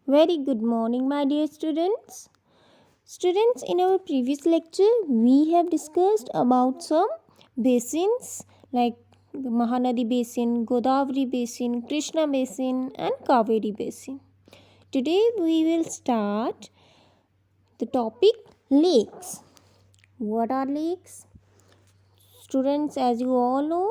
Very good morning, my dear students. Students, in our previous lecture, we have discussed about some basins like Mahanadi Basin, Godavari Basin, Krishna Basin, and Kaveri Basin. Today, we will start the topic lakes. What are lakes? Students, as you all know,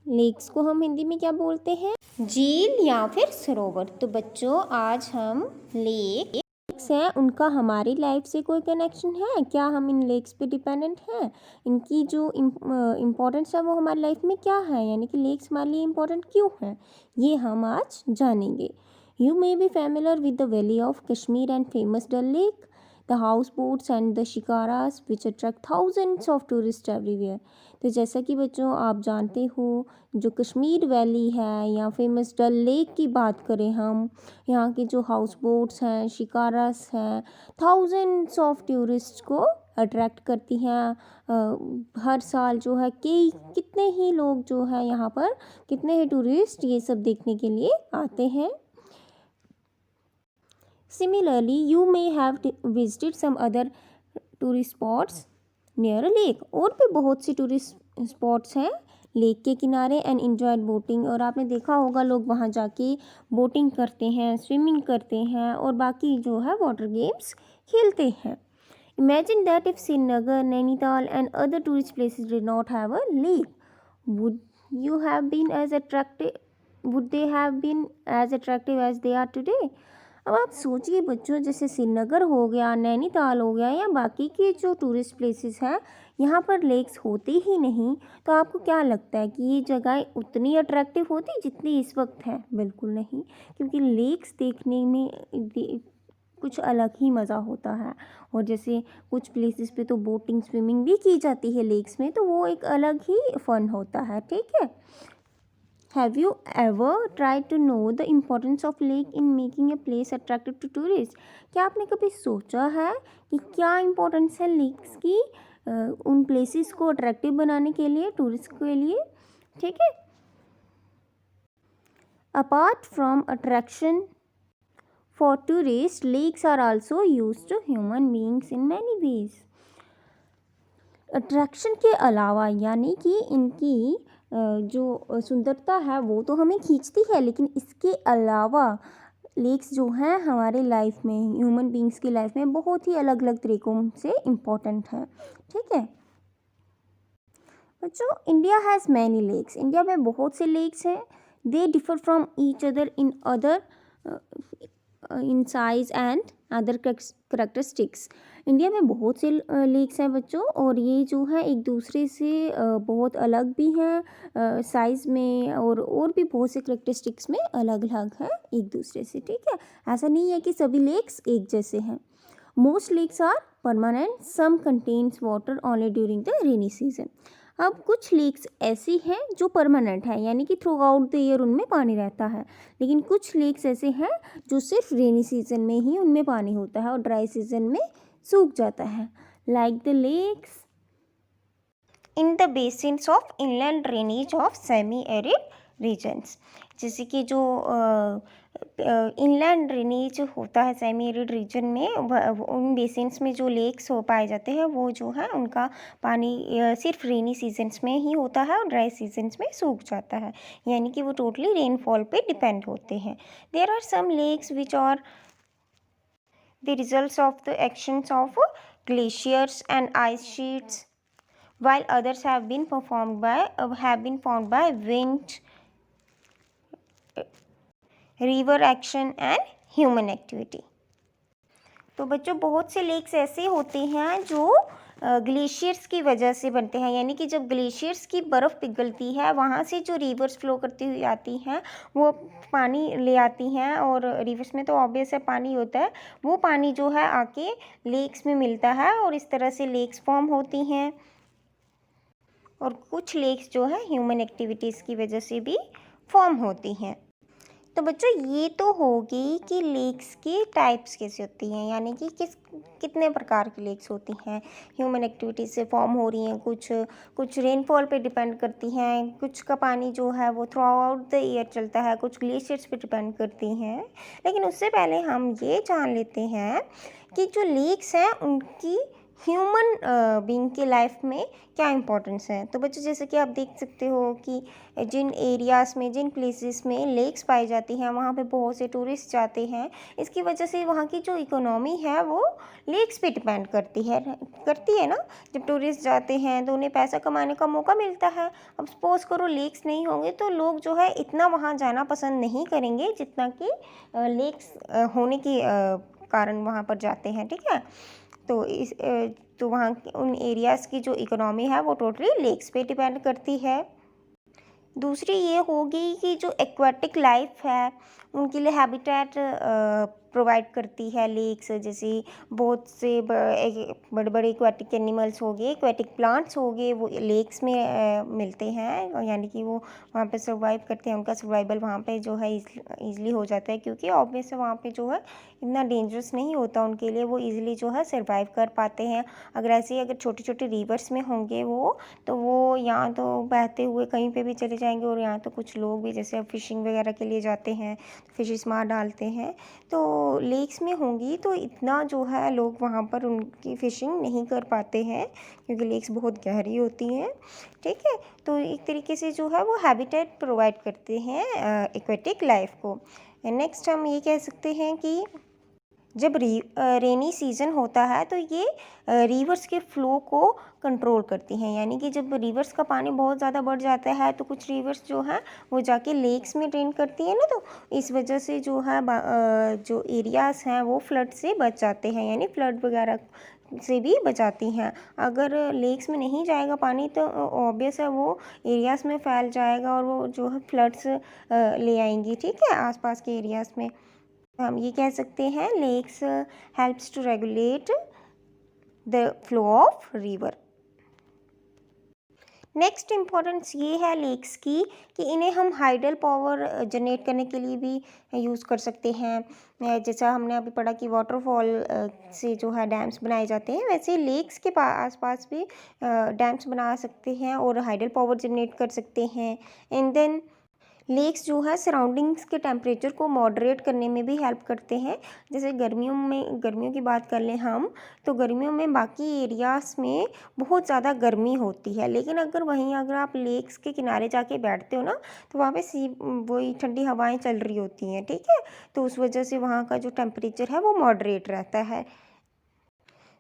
lakes को हम हिंदी में क्या बोलते हैं? झील या फिर सरोवर। तो बच्चों, आज हम लेक्स हैं उनका हमारी लाइफ से कोई कनेक्शन है क्या? हम इन लेक्स पे डिपेंडेंट हैं? इनकी जो इम्पोर्टेंस है वो हमारी लाइफ में क्या है, यानी कि लेक्स हमारे लिए इम्पोर्टेंट क्यों है, ये हम आज जानेंगे। You may be familiar with the valley of Kashmir and famous Dal lake, the houseboats and the shikaras which attract thousands of tourists everywhere। तो जैसा कि बच्चों आप जानते हो, जो कश्मीर वैली है या फेमस डल लेक की बात करें हम, यहाँ के जो हाउस बोट्स हैं, शिकारास हैं, थाउजेंड्स ऑफ टूरिस्ट को अट्रैक्ट करती हैं। हर साल जो है कितने ही लोग जो है यहाँ पर, कितने ही टूरिस्ट ये सब देखने के लिए आते हैं। Similarly, you may have visited some other tourist spots near a lake। और भी बहुत सी टूरिस्ट स्पॉट्स हैं लेक के किनारे एंड enjoyed बोटिंग। और आपने देखा होगा लोग वहाँ जाके बोटिंग करते हैं, स्विमिंग करते हैं और बाकी जो है वाटर गेम्स खेलते हैं। Imagine that if Srinagar, Nainital and other tourist places did not have a lake, would you have been as attractive? Would they have been as attractive as they are today? अब आप सोचिए बच्चों, जैसे श्रीनगर हो गया, नैनीताल हो गया या बाकी के जो टूरिस्ट प्लेसेस हैं, यहाँ पर लेक्स होते ही नहीं, तो आपको क्या लगता है कि ये जगह उतनी अट्रैक्टिव होती जितनी इस वक्त है? बिल्कुल नहीं, क्योंकि लेक्स देखने में कुछ अलग ही मज़ा होता है। और जैसे कुछ प्लेसेस पे तो बोटिंग स्विमिंग भी की जाती है लेक्स में, तो वो एक अलग ही फन होता है। ठीक है। Have you ever tried to know the importance of lake in making a place attractive to tourists? क्या आपने कभी सोचा है कि क्या इम्पोर्टेंस है लेक्स की उन प्लेसेस को अट्रैक्टिव बनाने के लिए, टूरिस्ट के लिए? ठीक है। Apart from attraction for tourists, lakes are also used to human beings in many ways। Attraction के अलावा, यानी कि इनकी जो सुंदरता है वो तो हमें खींचती है, लेकिन इसके अलावा लेक्स जो हैं हमारे लाइफ में, ह्यूमन बींग्स की लाइफ में बहुत ही अलग अलग तरीक़ों से इम्पोर्टेंट है। ठीक है बच्चों, India has many lakes. India में बहुत से लेक्स हैं। They differ from each other in size and other characteristics. India में बहुत से लेक्स हैं बच्चों, और ये जो है एक दूसरे से बहुत अलग भी हैं साइज़ में, और भी बहुत से करेक्टरिस्टिक्स में अलग अलग हैं एक दूसरे से। ठीक है, ऐसा नहीं है कि सभी लेक्स एक जैसे हैं। Most lakes are permanent, some contains water only during the rainy season. अब कुछ लेक्स ऐसी हैं जो परमानेंट है, यानी कि थ्रू आउट द ईयर उनमें पानी रहता है, लेकिन कुछ लेक्स ऐसे हैं जो सिर्फ रेनी सीजन में ही उनमें पानी होता है और ड्राई सीजन में सूख जाता है। Like the lakes in the basins of inland drainage of semi arid regions. जैसे कि जो इनलैंड ड्रेनेज होता है सेमी एरिड रीजन में, उन बेसिन्स में जो लेक्स हो पाए जाते हैं वो जो है उनका पानी सिर्फ रेनी सीजन्स में ही होता है और ड्राई सीजन्स में सूख जाता है, यानी कि वो टोटली रेनफॉल पे डिपेंड होते हैं। There are some lakes which are the results of the actions of glaciers and ice sheets, while others have been formed by wind, river action and human activity। तो बच्चों, बहुत से lakes ऐसे होते हैं जो ग्लेशियर्स की वजह से बनते हैं, यानी कि जब ग्लेशियर्स की बर्फ़ पिघलती है, वहाँ से जो रिवर्स फ्लो करती हुई आती हैं वो पानी ले आती हैं, और रिवर्स में तो ऑब्वियस है पानी होता है, वो पानी जो है आके लेक्स में मिलता है और इस तरह से लेक्स फॉर्म होती हैं। और कुछ लेक्स जो है ह्यूमन एक्टिविटीज़ की वजह से भी फॉर्म होती हैं। तो बच्चों ये तो होगी कि लेक्स की टाइप्स कैसे होती हैं, यानी कि कितने प्रकार की लेक्स होती हैं, ह्यूमन एक्टिविटीज से फॉर्म हो रही हैं, कुछ रेनफॉल पे डिपेंड करती हैं, कुछ का पानी जो है वो थ्रू आउट द ईयर चलता है, कुछ ग्लेशियर्स पे डिपेंड करती हैं। लेकिन उससे पहले हम ये जान लेते हैं कि जो लेक्स हैं उनकी ह्यूमन बीइंग की लाइफ में क्या इम्पोर्टेंस है। तो बच्चों जैसे कि आप देख सकते हो कि जिन एरियाज़ में, जिन प्लेसेस में लेक्स पाई जाती हैं वहाँ पे बहुत से टूरिस्ट जाते हैं। इसकी वजह से वहाँ की जो इकोनॉमी है वो लेक्स पे डिपेंड करती है ना। जब टूरिस्ट जाते हैं तो उन्हें पैसा कमाने का मौका मिलता है। अब सपोज़ करो लेक्स नहीं होंगे तो लोग जो है इतना वहाँ जाना पसंद नहीं करेंगे जितना कि लेक्स होने के कारण वहाँ पर जाते हैं, ठीक है। तो वहाँ उन एरियाज़ की जो इकोनॉमी है वो टोटली लेक्स पे डिपेंड करती है। दूसरी ये होगी कि जो एक्वाटिक लाइफ है उनके लिए हैबिटेट प्रोवाइड करती है लेक्स, जैसे बहुत से बड़े बड़े एक्वाटिक एनिमल्स हो गए, एक्वाटिक प्लांट्स हो गए, वो लेक्स में मिलते हैं, यानी कि वो वहाँ पे सर्वाइव करते हैं। उनका सर्वाइवल वहाँ पे जो है ईज़िली हो जाता है, क्योंकि ऑब्वियस है वहाँ पे जो है इतना डेंजरस नहीं होता उनके लिए, वो ईज़िली जो है सर्वाइव कर पाते हैं। अगर छोटे छोटे रिवर्स में होंगे वो, तो वो यहाँ तो बहते हुए कहीं पे भी चले जाएंगे, और यहाँ तो कुछ लोग भी जैसे फिशिंग वगैरह के लिए जाते हैं, फिशेस मार डालते हैं। तो लेक्स में होंगी तो इतना जो है लोग वहाँ पर उनकी फ़िशिंग नहीं कर पाते हैं, क्योंकि लेक्स बहुत गहरी होती हैं, ठीक है। तो एक तरीके से जो है वो हैबिटेट प्रोवाइड करते हैं एक्वेटिक लाइफ को। नेक्स्ट हम ये कह सकते हैं कि जब रेनी सीज़न होता है तो ये रिवर्स के फ्लो को कंट्रोल करती हैं, यानी कि जब रिवर्स का पानी बहुत ज़्यादा बढ़ जाता है तो कुछ रिवर्स जो है वो जाके लेक्स में ड्रेन करती है ना, तो इस वजह से जो है जो एरियाज़ हैं वो फ्लड से बच जाते हैं, यानी फ्लड वगैरह से भी बचाती हैं। अगर लेक्स में नहीं जाएगा पानी तो ऑब्वियस है वो एरियाज़ में फैल जाएगा और वो जो है फ्लड्स ले आएंगी, ठीक है, आसपास के एरियाज़ में। हम ये कह सकते हैं lakes helps to regulate the flow of river. Next importance ये है लेक्स की कि इन्हें हम हाइडल पावर जनरेट करने के लिए भी यूज़ कर सकते हैं। जैसा हमने अभी पढ़ा कि वाटरफॉल से जो है डैम्स बनाए जाते हैं, वैसे लेक्स के आसपास भी डैम्स बना सकते हैं और हाइडल पावर जनरेट कर सकते हैं। एंड देन लेक्स जो है सराउंडिंग्स के टेम्परेचर को मॉडरेट करने में भी हेल्प करते हैं। जैसे गर्मियों की बात कर लें हम, तो गर्मियों में बाकी एरियाज़ में बहुत ज़्यादा गर्मी होती है, लेकिन अगर आप लेक्स के किनारे जाके बैठते हो ना, तो वहाँ पे वही ठंडी हवाएं चल रही होती हैं, ठीक है। तो उस वजह से वहाँ का जो टेम्परेचर है वो मॉडरेट रहता है।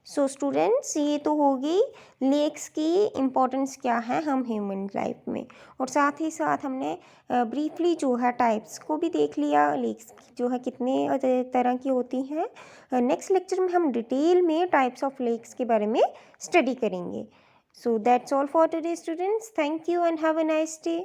सो स्टूडेंट्स, ये तो होगी लेक्स की इम्पोर्टेंस क्या है हम ह्यूमन लाइफ में, और साथ ही साथ हमने ब्रीफली जो है टाइप्स को भी देख लिया, लेक्स जो है कितने तरह की होती हैं। नेक्स्ट लेक्चर में हम डिटेल में टाइप्स ऑफ लेक्स के बारे में स्टडी करेंगे। So that's all for today students, thank you and have a nice day.